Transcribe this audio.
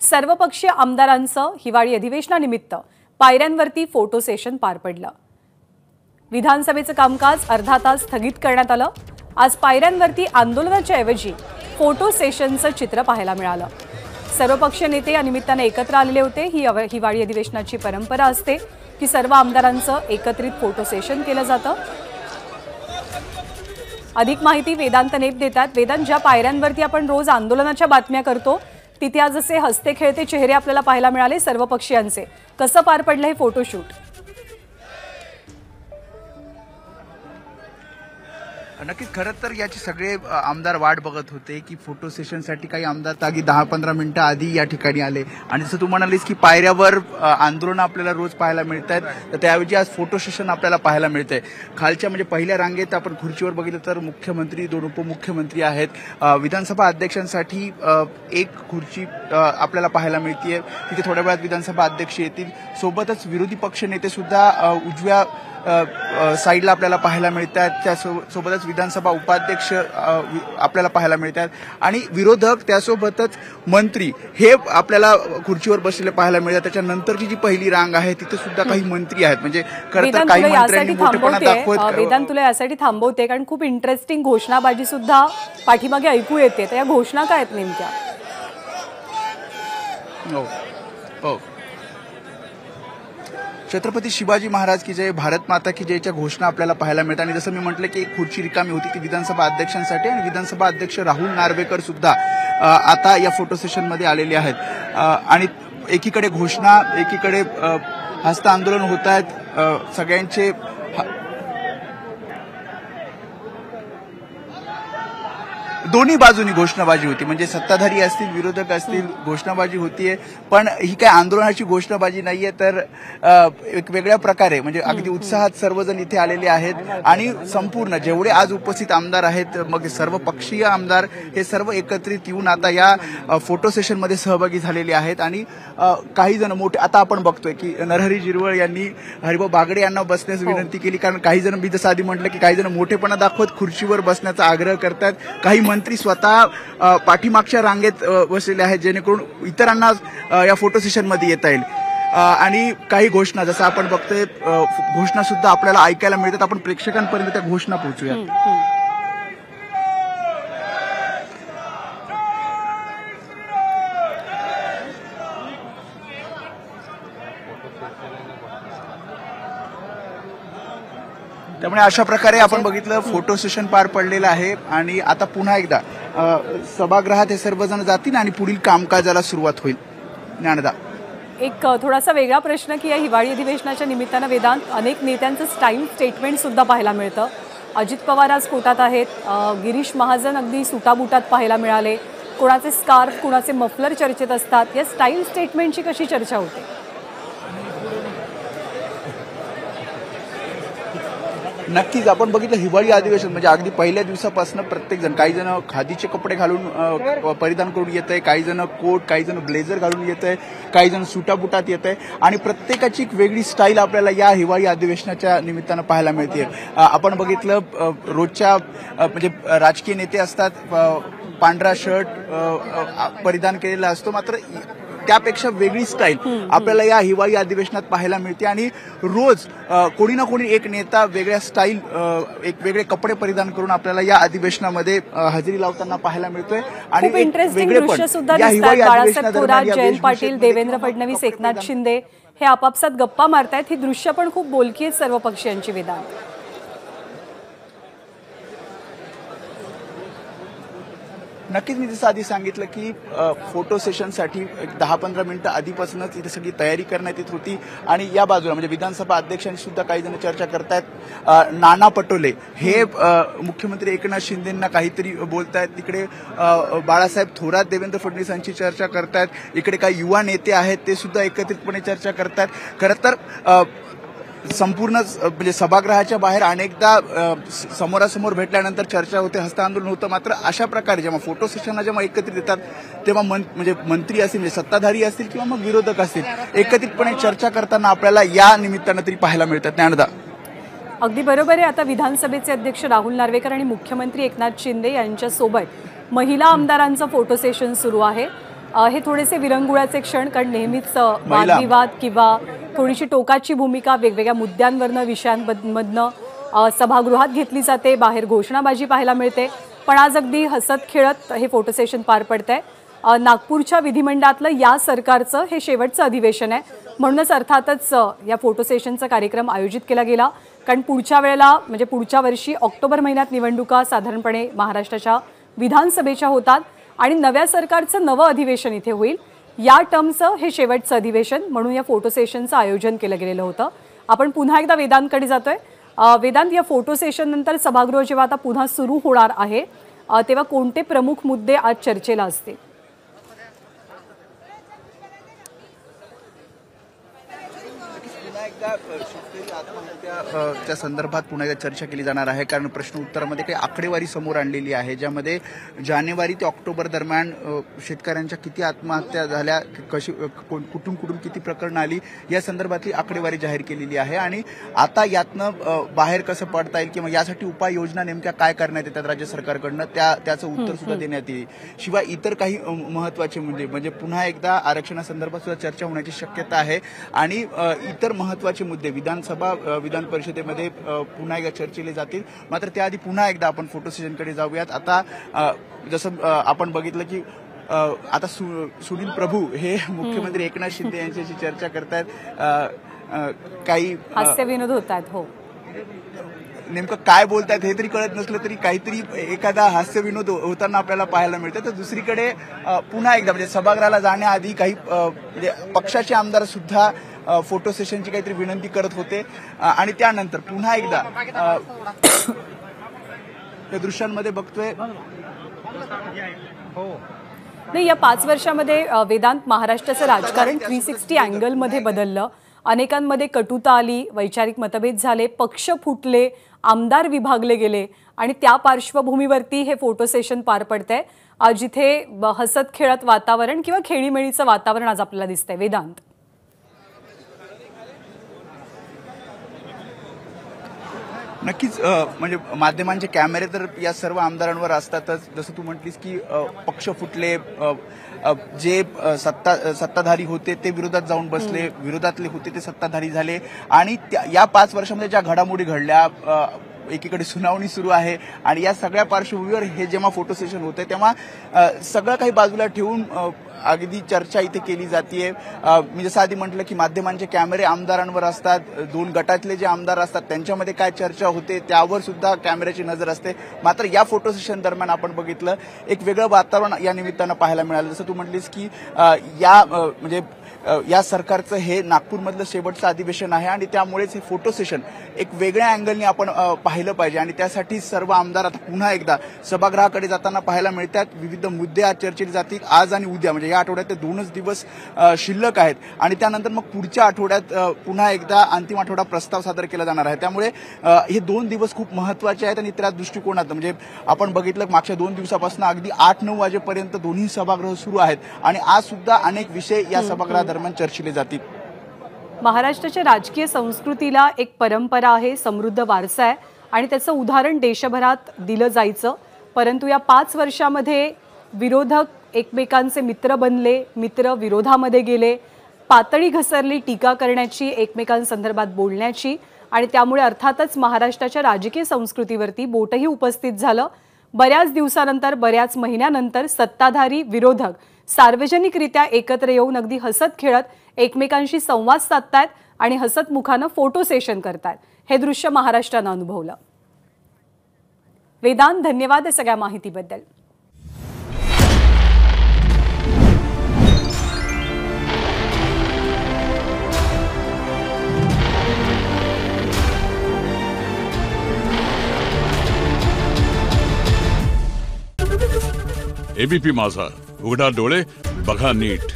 सर्वपक्षीय आमदारांचं हिवाळी अधिवेशनानिमित्त पायऱ्यांवरती फोटो सेशन पार पडलं। विधानसभेचं कामकाज अर्धा तास स्थगित करण्यात आलं। आज पायऱ्यांवरती आंदोलनाच्या ऐवजी फोटो सेशनचं चित्र पाहायला मिळालं। सर्वपक्षीय नेते या निमित्ताने एकत्र आलेले होते। ही हिवाळी अधिवेशनाची परंपरा असते की सर्व आमदारांचं एकत्रित फोटो सेशन केलं जातं। अधिक माहिती वेदांत नेप देतात। वेदांत, ज्या पायऱ्यांवरती आपण रोज आंदोलनाच्या बातम्या करतो तिथे आज असे हसते खेळते चेहरे आपल्याला पाहायला मिळाले सर्वपक्षीयांचे। कसं पार पडलं हे फोटोशूट? नक्कीच खरं तर याचे सगळे आमदार वाट बघत होते की फोटो सेशनसाठी काही आमदार तागी 10-15 मिनिटं आधी या ठिकाणी आले आणि जसं तू म्हणालीस की पायऱ्यावर आंदोलन आपल्याला रोज पाहायला मिळतात, तर त्याऐवजी आज फोटो सेशन आपल्याला पाहायला मिळतंय। खालच्या म्हणजे पहिल्या रांगेत आपण खुर्चीवर बघितलं तर मुख्यमंत्री, 2 उपमुख्यमंत्री आहेत। विधानसभा अध्यक्षांसाठी एक खुर्ची आपल्याला पाहायला मिळतेय। तिथे थोड्या वेळात विधानसभा अध्यक्ष येतील। सोबतच विरोधी पक्ष नेते सुद्धा उजव्या साईडला आपल्याला पाहायला मिळतात। त्यासोबतच विधानसभा उपाध्यक्ष आपल्याला पाहायला मिळतात आणि विरोधक त्यासोबतच मंत्री हे आपल्याला खुर्चीवर बसलेले पाहायला मिळतात। त्याच्यानंतरची जी पहिली रांग आहे तिथे सुद्धा काही मंत्री आहेत। म्हणजे खरं तर काही मंत्र्यांनी मोठेपणा दाखवत। वेदांत, तुला यासाठी थांबवते कारण खूप इंटरेस्टिंग घोषणाबाजी सुद्धा पाठीमागे ऐकू येते। तर या घोषणा काय आहेत नेमक्या? हो, छत्रपती शिवाजी महाराज की जय, भारत माता की जयच्या घोषणा आपल्याला पाहायला मिळतात। आणि जसं मी म्हटलं की एक खुर्ची रिकामी होती ती विधानसभा अध्यक्षांसाठी आणि विधानसभा अध्यक्ष राहुल नार्वेकर सुद्धा आता या फोटो सेशन मध्ये आलेले आहेत। आणि एकीकडे घोषणा, एकीकडे हस्त आंदोलन होत आहेत। सगळ्यांचे दोन्ही बाजूनी घोषणाबाजी होती, म्हणजे सत्ताधारी असतील, विरोधक असतील, घोषणाबाजी होतीये। पण ही काय आंदोलनाची घोषणाबाजी नाहीये, तर एक वेगळ्या प्रकारे म्हणजे अगदी उत्साहात सर्वजण इथे आलेले आहेत आणि संपूर्ण जेवढे आज उपस्थित आमदार आहेत, मग सर्व पक्षीय आमदार हे सर्व एकत्रित येऊन आता या फोटो सेशन मध्ये सहभागी झालेले आहेत। आणि काही जण मोठे, आता आपण बघतोय की नरहरी झिरवळ यांनी हरिभाऊ बागडे यांना बसण्यास विनंती केली, कारण काही जण, मी जसं आधी म्हटलं की काही जण मोठेपणा दाखवत खुर्चीवर बसण्याचा आग्रह करतात। काही मंत्री स्वतः पाठीमागच्या रांगेत बसलेले आहेत जेणेकरून इतरांना या फोटो सेशन मध्ये येता येईल। आणि काही घोषणा, जसं आपण बघतोय, घोषणा सुद्धा आपल्याला ऐकायला मिळतात। आपण प्रेक्षकांपर्यंत त्या घोषणा पोहोचूया। त्यामुळे अशा प्रकारे आपण बघितलं फोटो सेशन पार पडलेलं आहे आणि आता पुन्हा एकदा सभागृहात हे सर्वजण जातील आणि पुढील कामकाजाला सुरुवात होईल। ज्ञानदा, एक थोडासा वेगळा प्रश्न की या हिवाळी अधिवेशनाच्या निमित्तानं वेदांत अनेक नेत्यांचं स्टाईल स्टेटमेंट सुद्धा पाहायला मिळतं। अजित पवार आज कोटात आहेत, गिरीश महाजन अगदी सुटाबुटात पाहायला मिळाले, कोणाचे स्कार्फ, कोणाचे मफलर चर्चेत असतात। या स्टाईल स्टेटमेंटची कशी चर्चा होते? नक्कीच आपण बघितलं हिवाळी अधिवेशन म्हणजे अगदी पहिल्या दिवसापासून प्रत्येक जण, काही जण खादीचे कपडे घालून परिधान करून येत आहे, काही जण कोट, काही जण ब्लेझर घालून येत आहे, काही जण सुटाबुटात येत आहे आणि प्रत्येकाची एक वेगळी स्टाईल आपल्याला या हिवाळी अधिवेशनाच्या निमित्तानं पाहायला मिळते। आपण बघितलं रोजच्या म्हणजे राजकीय नेते असतात, पांढरा शर्ट परिधान केलेला असतो, मात्र त्यापेक्षा वेगळी स्टाईल आपल्याला या हिवाळी अधिवेशनात पाहायला मिळते। आणि रोज कोणी ना कोणी एक नेता वेगळ्या स्टाईल, एक वेगळे कपडे परिधान करून आपल्याला या अधिवेशनामध्ये हजेरी लावताना पाहायला मिळतोय। आणि या हिवाळी अधिवेशनात जयंत पाटील, देवेंद्र फडणवीस, एकनाथ शिंदे हे आपापसात गप्पा मारतायत। ही दृश्य पण खूप बोलकी आहेत सर्व पक्षीयांची। वेदांत, नक्कीच मी जसं आधी सांगितलं की फोटो सेशनसाठी 10-15 मिनिटं आधीपासूनच इथे सगळी तयारी करण्यात येत होती। आणि या बाजूला म्हणजे विधानसभा अध्यक्षांशी सुद्धा काही जण चर्चा करतायत। नाना पटोले हे मुख्यमंत्री एकनाथ शिंदेंना काहीतरी बोलतायत, तिकडे बाळासाहेब थोरात देवेंद्र फडणवीसांची चर्चा करतायत, इकडे काही युवा नेते आहेत ते सुद्धा एकत्रितपणे चर्चा करतायत। खरं तर संपूर्ण म्हणजे सभागृहाच्या बाहेर अनेकदा समोरासमोर भेटल्यानंतर चर्चा होते, हस्त आंदोलन होतं, मात्र अशा प्रकारे जेव्हा फोटो सेशनला जेव्हा एकत्रित येतात तेव्हा म्हणजे मंत्री असतील, म्हणजे सत्ताधारी असतील किंवा मग विरोधक असतील, एकत्रितपणे चर्चा करताना आपल्याला या निमित्तानं तरी पाहायला मिळतात। ज्ञानदा, अगदी बरोबर आहे। आता विधानसभेचे अध्यक्ष राहुल नार्वेकर आणि मुख्यमंत्री एकनाथ शिंदे यांच्यासोबत महिला आमदारांचं फोटो सेशन सुरू आहे। हे थोडेसे विरंगुळाचे क्षण, कारण नेहमीच वादविवाद किंवा थोडीशी टोकाची भूमिका वेगवेगळ्या मुद्द्यांवरनं विषयांमधनं सभागृहात घेतली जाते, बाहेर घोषणाबाजी पाहायला मिळते. पण आज अगदी हसत खेळत हे फोटो सेशन पार पडतंय. नागपूरच्या विधिमंडळातलं या सरकारचं हे शेवटचं अधिवेशन आहे, म्हणूनच अर्थातच या फोटो सेशनचा कार्यक्रम आयोजित केला गेला. कारण पुढच्या वेळेला म्हणजे पुढच्या वर्षी ऑक्टोबर महिन्यात निवडणुका साधारणपणे महाराष्ट्राच्या विधानसभेच्या होतात आणि नव्या सरकारचं नवं अधिवेशन इथे होईल. या टर्मचं हे शेवटचं अधिवेशन म्हणून या फोटो सेशनचं आयोजन केलं गेलेलं होतं. आपण पुन्हा एकदा वेदांतकडे जातोय. वेदांत, या फोटो सेशन नंतर सभागृह जेव्हा आता पुन्हा सुरू होणार आहे तेव्हा कोणते प्रमुख मुद्दे आज चर्चेला असतील? शेतकरी आत्महत्याच्या संदर्भात पुन्हा एकदा चर्चा केली जाणार आहे. कारण प्रश्न उत्तरामध्ये काही आकडेवारी समोर आणलेली आहे, ज्यामध्ये जानेवारी ते ऑक्टोबर दरम्यान शेतकऱ्यांच्या किती आत्महत्या झाल्या, कशी कुठून किती प्रकरणं आली, या संदर्भातली आकडेवारी जाहीर केलेली आहे. आणि आता यातनं बाहेर कसं पडता येईल किंवा यासाठी उपाययोजना नेमक्या काय करण्यात येतात राज्य सरकारकडनं, त्याचं उत्तर सुद्धा देण्यात येईल. शिवाय इतर काही महत्वाचे मुद्दे म्हणजे पुन्हा एकदा आरक्षणासंदर्भात सुद्धा चर्चा होण्याची शक्यता आहे. आणि इतर महत्वाचे मुद्दे विधान परिषदेमध्ये पुन्हा एकदा चर्चेले जातील. मात्र त्याआधी पुन्हा एकदा आपण फोटो सेशनकडे जाऊयात. आता जसं आपण बघितलं की आता सुनील प्रभू हे मुख्यमंत्री एकनाथ शिंदे यांच्याशी चर्चा करतायत. काही हास्य विनोद होत आहेत. हो, नेमकं काय बोलतायत हे तरी कळत नसलं तरी काहीतरी एखादा हास्य विनोद होताना आपल्याला पाहायला मिळतं. तर दुसरीकडे पुन्हा एकदा म्हणजे सभागृहाला जाण्याआधी काही म्हणजे पक्षाचे आमदार सुद्धा फोटो सेशनची काहीतरी विनंती करत होते. आणि त्यानंतर पुन्हा एकदा या दृश्यांमध्ये बघतोय. नाही, या 5 वर्षामध्ये वेदांत, महाराष्ट्राचं राजकारण 360 अँगलमध्ये बदललं. अनेकांमध्ये कटुता आली, वैचारिक मतभेद झाले, पक्ष फुटले, आमदार विभागले गेले आणि त्या पार्श्वभूमीवरती हे फोटो सेशन पार पडतंय, जिथे हसत खेळत वातावरण किंवा खेळीमेळीचं वातावरण आज आपल्याला दिसतंय. वेदांत, नक्कीच म्हणजे माध्यमांचे कॅमेरे तर या सर्व आमदारांवर असतातच. जसं तू म्हटलीस की पक्ष फुटले, जे सत्ताधारी होते ते विरोधात जाऊन बसले, विरोधातले होते ते सत्ताधारी झाले. आणि या 5 वर्षामध्ये ज्या घडामोडी घडल्या, एकीकडे सुनावणी सुरू आहे आणि या सगळ्या पार्श्वभूमीवर हे जेव्हा फोटो सेशन होतंय तेव्हा सगळं काही बाजूला ठेवून अगदी चर्चा इथे केली जाते. मी जसं आधी म्हटलं की माध्यमांचे कॅमेरे आमदारांवर असतात, 2 गटातले जे आमदार असतात त्यांच्यामध्ये काय चर्चा होते त्यावर सुद्धा कॅमेऱ्याची नजर असते. मात्र या फोटो सेशन दरम्यान आपण बघितलं एक वेगळं वातावरण या निमित्तानं पाहायला मिळालं. जसं तू म्हटलीस की या सरकारचं हे नागपूरमधलं शेवटचं अधिवेशन आहे आणि त्यामुळेच हे फोटो सेशन एक वेगळ्या अँगलने आपण पाहिलं पाहिजे. आणि त्यासाठी सर्व आमदार आता पुन्हा एकदा सभागृहाकडे जाताना पाहायला मिळतात. विविध मुद्दे आज चर्चेले जातील. आज आणि उद्या म्हणजे या आठवड्यात ते 2च दिवस शिल्लक आहेत आणि त्यानंतर मग पुढच्या आठवड्यात पुन्हा एकदा अंतिम आठवडा प्रस्ताव सादर केला जाणार आहे. त्यामुळे हे 2 दिवस खूप महत्वाचे आहेत. आणि त्या दृष्टिकोनात म्हणजे आपण बघितलं मागच्या 2 दिवसापासून अगदी 8-9 वाजेपर्यंत दोन्ही सभागृह सुरू आहेत आणि आज सुद्धा अनेक विषय या सभागृहात दरम्यान चर्चिले जातील. महाराष्ट्राच्या राजकीय संस्कृतीला एक परंपरा आहे, समृद्ध वारसा आहे आणि त्याचं उदाहरण देशभरात दिलं जायचं. परंतु या 5 वर्षामध्ये विरोधक एकमेकांचे मित्र बनले, मित्र विरोधामध्ये गेले, पातळी घसरली टीका करण्याची, एकमेकांसंदर्भात बोलण्याची आणि त्यामुळे अर्थातच महाराष्ट्राच्या राजकीय संस्कृतीवरती बोटही उपस्थित झालं. बऱ्याच दिवसानंतर, बऱ्याच महिन्यानंतर सत्ताधारी विरोधक सार्वजनिकरित्या एकत्र येऊन अगदी हसत खेळत एकमेकांशी संवाद साधतायत आणि हसत मुखानं फोटो सेशन करतायत. हे दृश्य महाराष्ट्रानं अनुभवलं. वेदांत, धन्यवाद या सगळ्या माहितीबद्दल. एबीपी माझा, उघडा डोळे बघा नीट.